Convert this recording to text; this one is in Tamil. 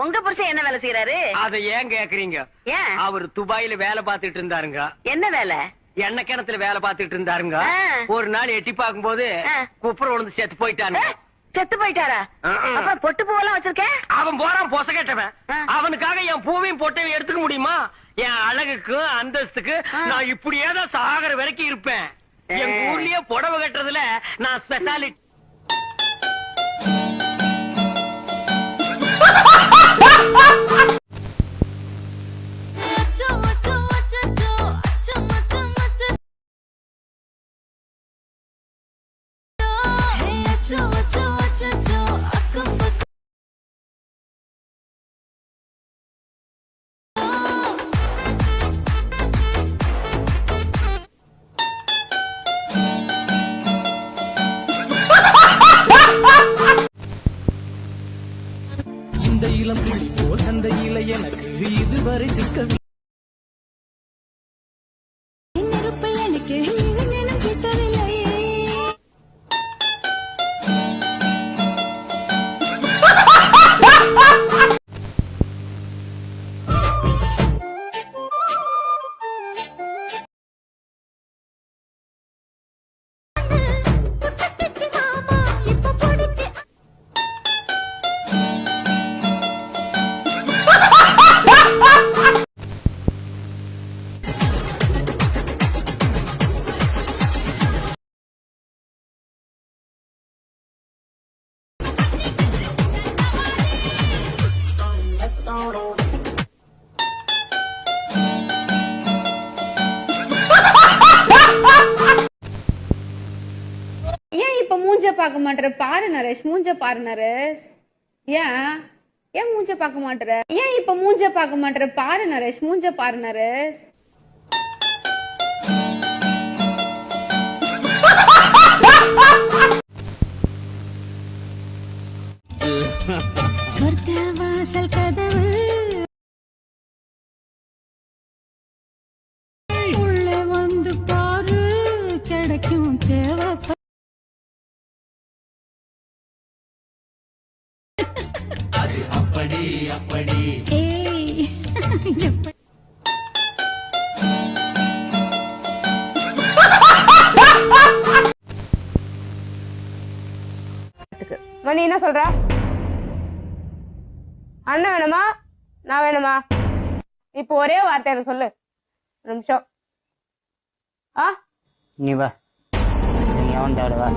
உங்க புருஷன் என்ன வேலை செய்யறாரு? அத ஏன் கேக்குறீங்க? ஏன்? அவர் துபாயில வேலை பார்த்துட்டு இருந்தாருங்க. என்ன வேலை? எண்ணெய் கிணத்துல வேலை பார்த்துட்டு இருந்தாருங்க. ஒரு நாள் எட்டி பார்க்கும் போது குப்புற விழுந்து செத்து போயிட்டாங்க. செத்து போயிட்டாரா? அப்ப பொட்டு பூவெல்லாம் வச்சிருக்கேன். அவன் போறான் பொச கேட்டவன். அவனுக்காக என் பூவையும் பொட்டையும் எடுத்துக்க முடியுமா? என் அழகுக்கு அந்தஸ்துக்கு நான் இப்படியேதான் சாகர வரைக்கும் இருப்பேன். எங்க ஊர்லயே புடவை கட்டுறதுல நான் ஸ்பெஷாலிட்டி. இந்த இளம் புலி போல் சந்தையில எனக்கு இதுவரை சிக்கவில்லை. எனக்கு இளைஞனும் கிட்டவில்லையே. ஏன் இப்ப மூஞ்ச பாக்க மாட்டற? பாரு நரேஷ், மூஞ்ச பாரு நரேஷ். ஏன் மூஞ்ச பாக்க மாட்டற? ஏன் இப்ப மூஞ்ச பாக்க மாட்டற? பாரு நரேஷ், மூஞ்ச பாரு நரேஷ். சொர்க்க வாசல் கதவு உள்ளே வந்து பாரு, கிடைக்கும் தேவை. அது அப்படி அப்படி ஏய் எப்படி மணி என்ன சொல்ற? அண்ணன் வேணுமா நான் வேணுமா? இப்போ ஒரே வார்த்தை எனக்கு சொல்லு. ஒரு நிமிஷம். நீ வா, நீ அவன் தேடுவா.